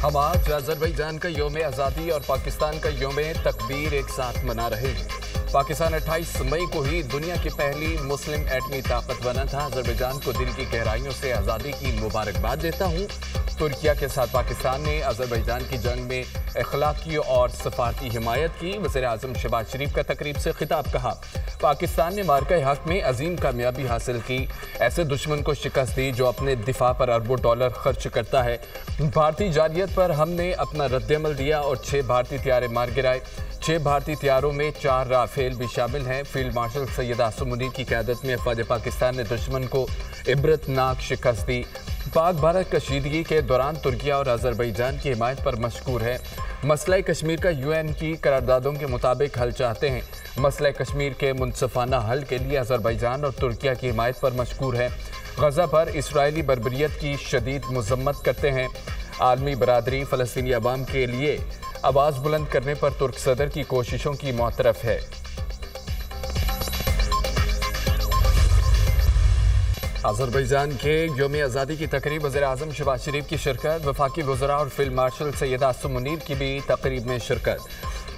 हम आज अज़रबैजान का यौम आज़ादी और पाकिस्तान का यौम तकबीर एक साथ मना रहे हैं। पाकिस्तान 28 मई को ही दुनिया की पहली मुस्लिम एटमी ताकत बना था। अज़रबैजान को दिल की गहराइयों से आज़ादी की मुबारकबाद देता हूँ। तुर्किया के साथ पाकिस्तान ने अज़रबैजान की जंग में अखलाकी और सफारती हिमायत की। वज़ीर आज़म शहबाज शरीफ का तकरीब से खिताब। कहा, पाकिस्तान ने मार्का हक में अजीम कामयाबी हासिल की, ऐसे दुश्मन को शिकस्त दी जो अपने दिफा पर अरबों डॉलर खर्च करता है। भारतीय जारियत पर हमने अपना रद्दअमल दिया और 6 भारतीय तैयारे मार गिराए। 6 भारतीय तैयारों में 4 राफेल भी शामिल हैं। फील्ड मार्शल सैयद आसिम मुनीर की क़यादत में अफ़वाज पाकिस्तान ने दुश्मन को इबरतनाक शिकस्त दी। पाक भारत कशीदगी के दौरान तुर्किया और अज़रबैजान की हिमायत पर मशकूर है। मसला कश्मीर का यूएन की करारदादों के मुताबिक हल चाहते हैं। मसला कश्मीर के मुनसफाना हल के लिए अज़रबैजान और तुर्किया की हिमायत पर मशकूर है। गज़ा पर इसराइली बर्बरियत की शदीद मज़म्मत करते हैं। आलमी बरादरी फ़लस्तीनी अवाम के लिए आवाज़ बुलंद करने पर तुर्क सदर की कोशिशों की मुतरफ है। अज़रबैजान के यौम आज़ादी की तकरीब वज़ीर आज़म शहबाज शरीफ की शिरकत। वफाकी वज़रा और फील्ड मार्शल सैयद आसिम मुनीर की भी तकरीब में शिरकत।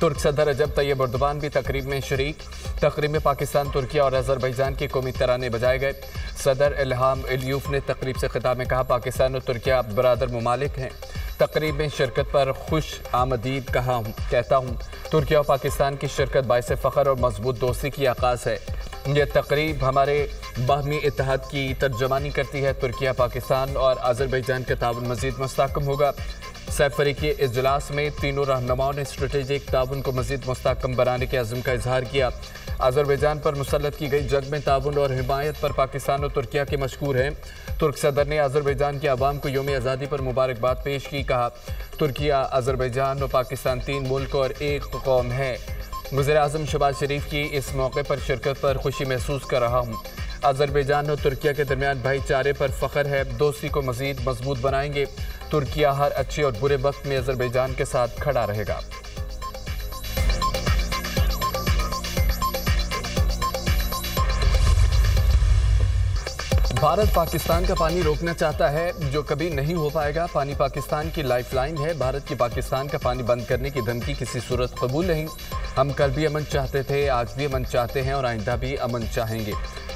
तुर्क सदर रजब तैयब एर्दोगान भी तकरीब में शरीक। तकरीब में पाकिस्तान, तुर्किया और अज़रबैजान के कौमी तराने बजाए गए। सदर इल्हाम अलियूफ ने तकरीब से खिताब में कहा, पाकिस्तान और तुर्किया बरादर ममालिक हैं। तकरीब में शिरकत पर खुश आमदीद कहता हूँ। तुर्किया और पाकिस्तान की शिरकत बाइस फ़ख्र और मजबूत दोस्ती की आगाज़ है। यह तकरीब हमारे बाहमी इत्तेहाद की तर्जमानी करती है। तुर्किया, पाकिस्तान और अज़रबैजान का ताउन मज़ीद मुस्तहकम होगा। सैफ़रीकी इजलास में तीनों रहनुमाओं ने स्ट्रेटेजिक ताउन को मज़ीद मुस्तहकम बनाने के अज़्म का इजहार किया। अज़रबैजान पर मुसल्लत की गई जंग में ताउन और हिमायत पर पाकिस्तान और तुर्किया के मशकूर हैं। तुर्क सदर ने अज़रबैजान के अवाम को यौम आज़ादी पर मुबारकबाद पेश की। कहा, तुर्किया, अज़रबैजान और पाकिस्तान 3 मुल्क और एक कौम है। वज़ीर आज़म शहबाज शरीफ की इस मौके पर शिरकत पर खुशी महसूस कर रहा हूँ। अज़रबैजान और तुर्किया के दरमियान भाईचारे पर फ़ख्र है। दोस्ती को मज़ीद मजबूत बनाएंगे। तुर्किया हर अच्छे और बुरे वक्त में अज़रबैजान के साथ खड़ा रहेगा। भारत पाकिस्तान का पानी रोकना चाहता है, जो कभी नहीं हो पाएगा। पानी पाकिस्तान की लाइफलाइन है। भारत की पाकिस्तान का पानी बंद करने की धमकी किसी सूरत कबूल नहीं। हम कल भी अमन चाहते थे, आज भी अमन चाहते हैं और आइंदा भी अमन चाहेंगे।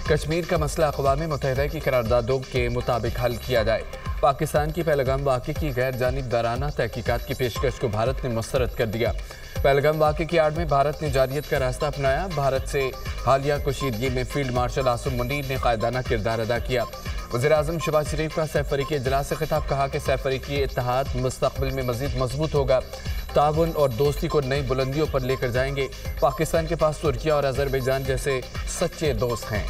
कश्मीर का मसला अक़वाम मुत्तहिदा की करारदादों के मुताबिक हल किया जाए। पाकिस्तान की पहलगाम वाक़े की गैर जानिबदाराना तहकीकात की पेशकश को भारत ने मुस्तरद कर दिया। पहलगाम वाक़े की आड़ में भारत ने जारियत का रास्ता अपनाया। भारत से हालिया कशीदगी में फील्ड मार्शल आसिम मुनीर ने कायदाना किरदार अदा किया। वज़ीर आज़म शहबाज शरीफ का सैफ़रीकी इजलास से खिताब। कहा कि सैफ़रीकी इत्तेहाद मुस्तक़बिल में मज़ीद मजबूत होगा। ताउन और दोस्ती को नई बुलंदियों पर लेकर जाएंगे। पाकिस्तान के पास तुर्किया और अज़रबैजान जैसे सच्चे दोस्त हैं।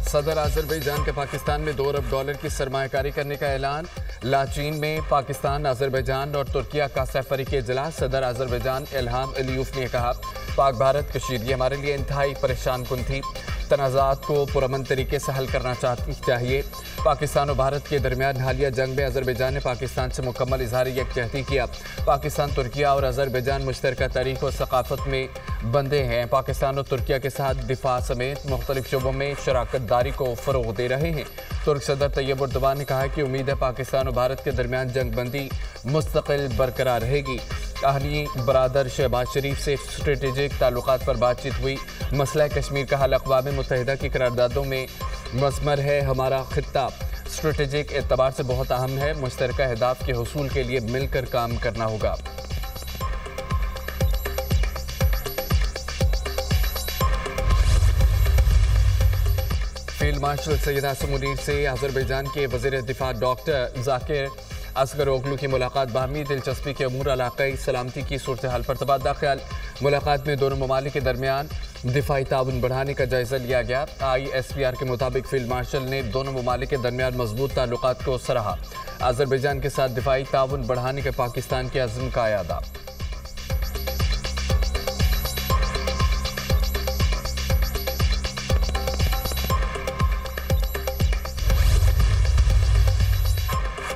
सदर अज़रबैजान के पाकिस्तान में 2 अरब डॉलर की सरमायाकारी करने का ऐलान। लाचीन में पाकिस्तान, अज़रबैजान और तुर्किया का सैफ़रीकी इजलास। सदर अज़रबैजान इल्हाम अलियूफ ने कहा, पाक भारत कशीदगी हमारे लिए इंतहाई परेशान कुन थी। तनाज़ात को पुरअमन तरीके से हल करना चाहिए। पाकिस्तान और भारत के दरमियान हालिया जंग में अज़रबैजान ने पाकिस्तान से मुकम्मल इज़हार यकजहती किया। पाकिस्तान, तुर्किया और अज़रबैजान मुश्तरका तारीख़ और सक़ाफ़त में बंधे हैं। पाकिस्तान और तुर्किया के साथ दिफा समेत मुख्तलिफ शोबों में शराकत दारी को फ़रोग़ दे रहे हैं। तुर्क सदर तैयब एर्दोगान ने कहा कि उम्मीद है पाकिस्तान और भारत के दरमियान जंग बंदी मुस्तक़िल बरकरार रहेगी। अहली बरादर शहबाज शरीफ से स्ट्रेटेजिक ताल्लुकात पर बातचीत हुई। मसला कश्मीर का हल अक़वाम मुत्तहिदा की करारदादों में मज़मर है। हमारा खित्ता स्ट्रेटेजिक एतबार से बहुत अहम है। मुश्तरका अहदाफ के हुसूल के लिए मिलकर काम करना होगा। फील्ड मार्शल सैयद आसिम मुनीर से अज़रबैजान के वज़ीर दिफा डॉक्टर ज़ाकिर असगरोगलू की मुलाकात। बाहमी दिलचस्पी के अमूर इलाक़ाई सलामती की सूरत हाल पर तबादला ख्याल। मुलाकात में दोनों ममालिक के दरमियान दिफाई ताउन बढ़ाने का जायज़ा लिया गया। ISPR के मुताबिक फील्ड मार्शल ने दोनों ममालिक के दरमियान मजबूत ताल्लुकात को सराहा। अज़रबैजान के साथ दिफाई ताउन बढ़ाने के पाकिस्तान के अज़्म का यादा।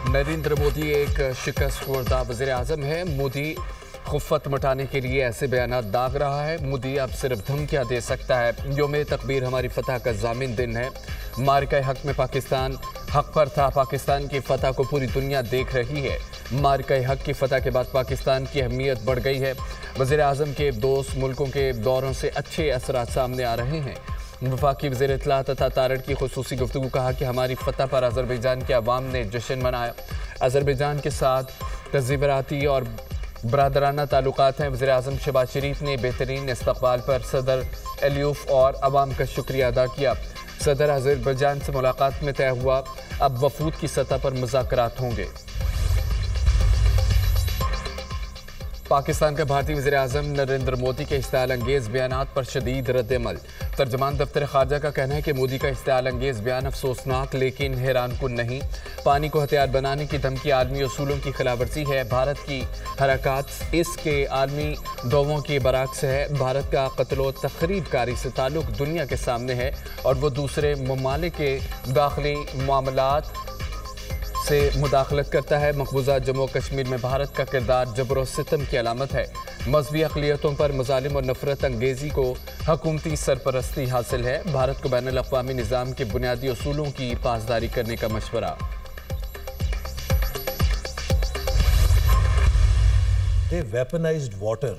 नरेंद्र मोदी एक शिकस्त खुर्दा वज़ीर आज़म है। मोदी खुफ़त मिटाने के लिए ऐसे बयानात दाग रहा है। मोदी अब सिर्फ धमकियाँ दे सकता है। यौम तकबीर हमारी फतह का ज़ामिन दिन है। मार्का हक में पाकिस्तान हक पर था। पाकिस्तान की फतह को पूरी दुनिया देख रही है। मार्का हक की फतह के बाद पाकिस्तान की अहमियत बढ़ गई है। वज़ीर आज़म के दोस्त मुल्कों के दौरों से अच्छे असरात सामने आ रहे हैं। वफाकी वज़ीर इत्तला तथा तारड़ की खुसूसी गुफ्तगू कहा कि हमारी फतह पर अज़रबैजान के अवाम ने जश्न मनाया। अज़रबैजान के साथ तज़ीबराती और बरादराना ताल्लुकात हैं। वज़ीर आज़म शहबाज शरीफ ने बेहतरीन इस्तक़बाल पर सदर एलियूफ और अवाम का शुक्रिया अदा किया। सदर अज़रबैजान से मुलाकात में तय हुआ अब वफूद की सतह पर मुज़ाकरात होंगे। पाकिस्तान का भारतीय वज़ीर आज़म नरेंद्र मोदी के इश्तिआल अंगेज़ बयानात पर शदीद रद्द-ए-अमल। तर्जमान दफ्तर खारजा का कहना है कि मोदी का इश्तिआल अंगेज़ बयान अफसोसनाक लेकिन हैरानकुन नहीं। पानी को हथियार बनाने की धमकी आलमी असूलों की खिलाफवर्जी है। भारत की हरकत इसके आलमी दावों के बरअक्स है। भारत का कत्लो तखरीब कारी से ताल्लुक दुनिया के सामने है और वो दूसरे ममालिक के दाखिली मामलात से मुदाखलत करता है। मकबूजा जम्मू कश्मीर में भारत का किरदार जबर और सितम की अलामत है। मजहबी अक़लियतों पर मुज़ालिम और नफरत अंगेज़ी को हुकूमती सरपरस्ती हासिल है। भारत को बैनुल अक़वामी निज़ाम के बुनियादी असूलों की पासदारी करने का मशवरा। वेपनाइज्ड वाटर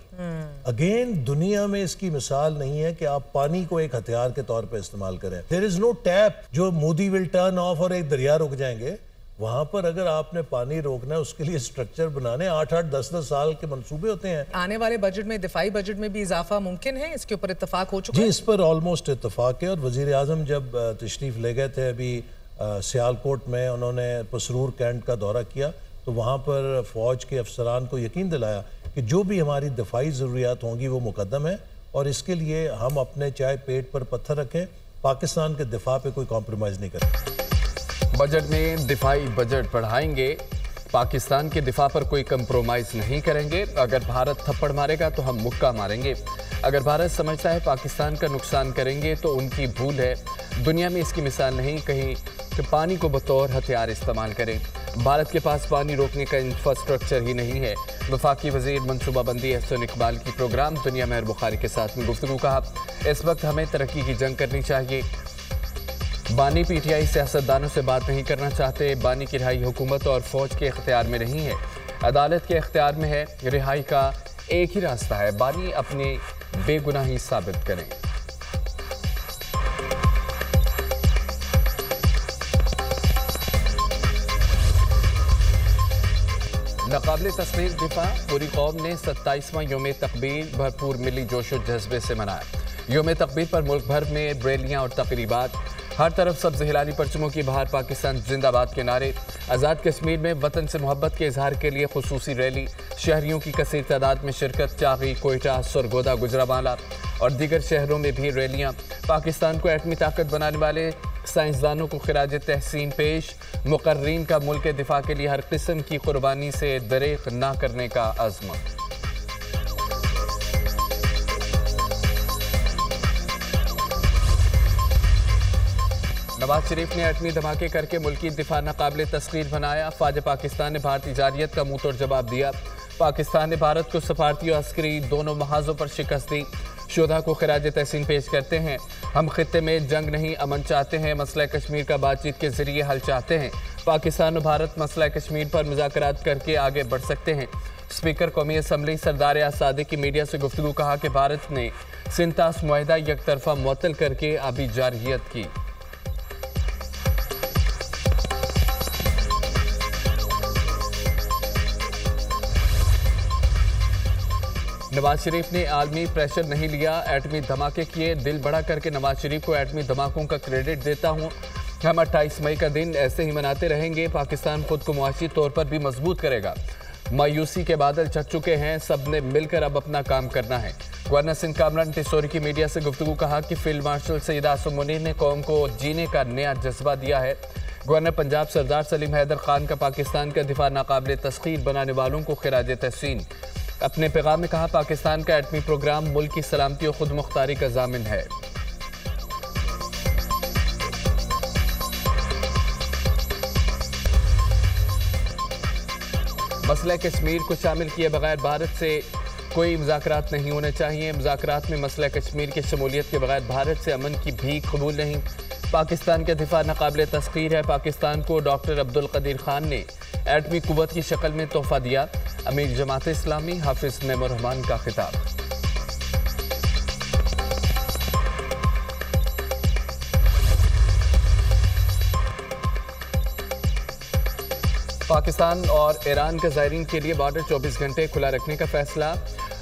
अगेन दुनिया में इसकी मिसाल नहीं है कि आप पानी को एक हथियार के तौर पर इस्तेमाल करें। देयर इज नो टैप जो मोदी विल टर्न ऑफ और एक दरिया रुक जाएंगे। वहां पर अगर आपने पानी रोकना है उसके लिए स्ट्रक्चर बनाने 8-8, 10-10 साल के मंसूबे होते हैं। आने वाले बजट में दिफाई बजट में भी इजाफा मुमकिन है, इसके ऊपर इत्तफाक हो चुका है? जी, इस पर ऑलमोस्ट इत्तफाक है। और वजीर आजम जब तशरीफ ले गए थे अभी सियालकोट में, उन्होंने पसरूर कैंट का दौरा किया तो वहाँ पर फ़ौज के अफसरान को यकीन दिलाया कि जो भी हमारी दिफाई ज़रूरियात होंगी वो मुकद्दम है और इसके लिए हम अपने चाहे पेट पर पत्थर रखें, पाकिस्तान के दिफा पे कोई कॉम्प्रोमाइज़ नहीं करें। बजट में दिफाई बजट बढ़ाएंगे, पाकिस्तान के दिफा पर कोई कंप्रोमाइज़ नहीं करेंगे। अगर भारत थप्पड़ मारेगा तो हम मुक्का मारेंगे। अगर भारत समझता है पाकिस्तान का नुकसान करेंगे तो उनकी भूल है। दुनिया में इसकी मिसाल नहीं कहीं कि पानी को बतौर हथियार इस्तेमाल करें। भारत के पास पानी रोकने का इंफ्रास्ट्रक्चर ही नहीं है। वफाकी वज़ीर मनसूबाबंदी एहसन इकबाल की प्रोग्राम दुनिया मेहर बुखारी के साथ में गुफ्तगू कहा, इस वक्त हमें तरक्की की जंग करनी चाहिए। बानी पीटीआई सियासतदानों से बात नहीं करना चाहते। बानी की रिहाई हुकूमत और फौज के इख्तियार में नहीं है, अदालत के इख्तियार में है। रिहाई का एक ही रास्ता है, बानी अपनी बेगुनाही साबित करें। नाकाबिले तस्लीम दिफा पूरी कौम ने 27वां यौम तकबीर भरपूर मिली जोशो जज्बे से मनाया। यौम तकबीर पर मुल्क भर में रैलियां और तकरीबात, हर तरफ सब्ज़ हिलाली परचमों की बहार, पाकिस्तान जिंदाबाद के नारे। आज़ाद कश्मीर में वतन से मोहब्बत के इजहार के लिए खुसूसी रैली, शहरियों की कसीर तादाद में शिरकत। चागी, कोयटा, सरगोदा, गुजरावाला और दीगर शहरों में भी रैलियां। पाकिस्तान को एटमी ताकत बनाने वाले साइंसदानों को खिराज तहसीन पेश। मुकर्रीन का मुल्क के दिफा के लिए हर किस्म की कुर्बानी से दरेक ना करने का अज़्म। नवाज शरीफ ने एटमी धमाके करके मुल्की दिफा नाकाबिले तस्खीर बनाया। फ़ौज पाकिस्तान ने भारतीय जारियत का मुंह तोड़ जवाब दिया। पाकिस्तान ने भारत को सफारती और अस्करी दोनों महाजों पर शिकस्त दी। शोधा को खिराज तहसीन पेश करते हैं। हम खित्ते में जंग नहीं अमन चाहते हैं, मसला कश्मीर का बातचीत के जरिए हल चाहते हैं। पाकिस्तान और भारत मसला कश्मीर पर मुज़ाकरात करके आगे बढ़ सकते हैं। स्पीकर कौमी असम्बली सरदार सादिक की मीडिया से गुफ्तगू कहा कि भारत ने सिंतास मुआहिदा एक तरफा मुअत्तल करके आबी जारहियत की। नवाज शरीफ ने आलमी प्रेशर नहीं लिया, एटमी धमाके किए। दिल बड़ा करके नवाज शरीफ को एटमी धमाकों का क्रेडिट देता हूँ। हम 28 मई का दिन ऐसे ही मनाते रहेंगे। पाकिस्तान खुद को मुआशी तौर पर भी मजबूत करेगा। मायूसी के बादल छट चुके हैं, सब ने मिलकर अब अपना काम करना है। गवर्नर सिंध कामरान टिसोरी की मीडिया से गुफ्तगू कहा कि फील्ड मार्शल सैयद आसिम मुनीर ने कौम को जीने का नया जज्बा दिया है। गवर्नर पंजाब सरदार सलीम हैदर खान का पाकिस्तान का दिफा नाकाबिले तस्खीर बनाने वालों को खिराज तहसीन। अपने पैगाम में कहा, पाकिस्तान का एटमी प्रोग्राम मुल्क की सलामती और खुद मुख्तारी का जामिन है। मसला कश्मीर को शामिल किए बगैर भारत से कोई मुज़ाकरात नहीं होने चाहिए। मुज़ाकरात में मसला कश्मीर की शमूलियत के बगैर भारत से अमन की भीख कबूल नहीं। पाकिस्तान का दिफा नाकाबिल तस्खीर है। पाकिस्तान को डॉक्टर अब्दुल कदीर खान ने एटमी कुव्वत की शक्ल में तोहफा दिया। अमीर जमात इस्लामी हाफिज नईमुर रहमान का खिताब। पाकिस्तान और ईरान के ज़ायरीन के लिए बॉर्डर 24 घंटे खुला रखने का फैसला।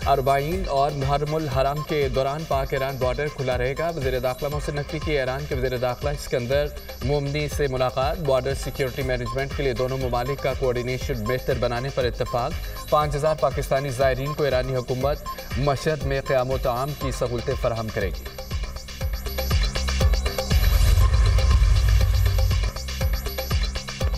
अरबाईन और मुहर्रमुल हराम के दौरान पाक ईरान बॉर्डर खुला रहेगा। वज़ीर दाखिला मोहसिन नकवी की ईरान के वज़ीर दाखिला इस्कंदर मोमनी से मुलाकात। बॉर्डर सिक्योरिटी मैनेजमेंट के लिए दोनों ममालिक का कोऑर्डिनेशन बेहतर बनाने पर इत्तफाक। 5000 पाकिस्तानी ज़ायरीन को ईरानी हुकूमत मशहद में क़याम ताम की सहूलतें फराहम करेगी।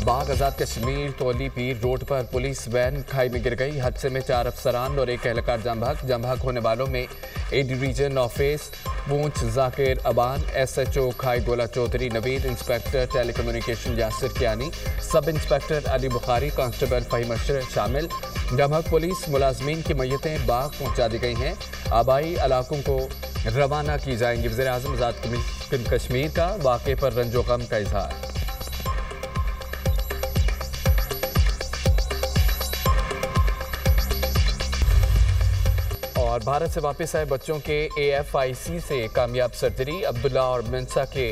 बाग आज़ाद कश्मीर तोली पीर रोड पर पुलिस वैन खाई में गिर गई। हादसे में 4 अफसरान और 1 एहलकार जम-बहक होने वालों में एडी रीजन ऑफिस पूंछ जाकिर अबान, SHO खाई गोला Chaudhry Naveed, inspector telecommunication Yasir Kiani, sub inspector Ali Bukhari, constable Faheem Ashraf शामिल। जम-बहक पुलिस मुलाजमीन की मैयतें बाग पहुँचा दी गई हैं। आबाई इलाकों को रवाना की जाएंगी। वज़ीर आज़म आज़ाद कश्मीर का वाक़े पर रंजो गम का इजहार। और भारत से वापस आए बच्चों के AFIC से कामयाब सर्जरी। अब्दुल्ला और मिंसा के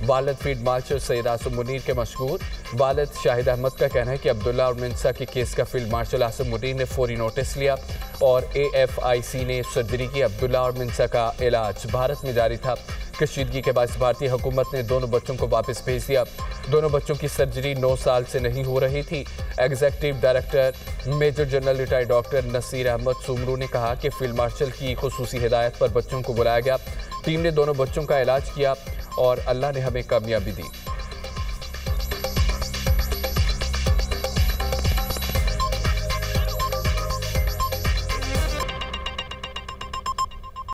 वालिद फील्ड मार्शल सैयद आसिम मुनीर के मशहूर। वालिद शाहिद अहमद का कहना है कि अब्दुल्ला और मिंसा के केस का फील्ड मार्शल आसिम मुनीर ने फौरी नोटिस लिया और AFIC ने सर्जरी की। अब्दुल्ला और मिंसा का इलाज भारत में जारी था। कशीदगी के बाद भारतीय हुकूमत ने दोनों बच्चों को वापस भेज दिया। दोनों बच्चों की सर्जरी 9 साल से नहीं हो रही थी। Executive director major general retired doctor Naseer Ahmed Soomro ने कहा कि फील्ड मार्शल की खुसूसी हिदायत पर बच्चों को बुलाया गया। टीम ने दोनों बच्चों का इलाज किया और अल्लाह ने हमें कामयाबी दी।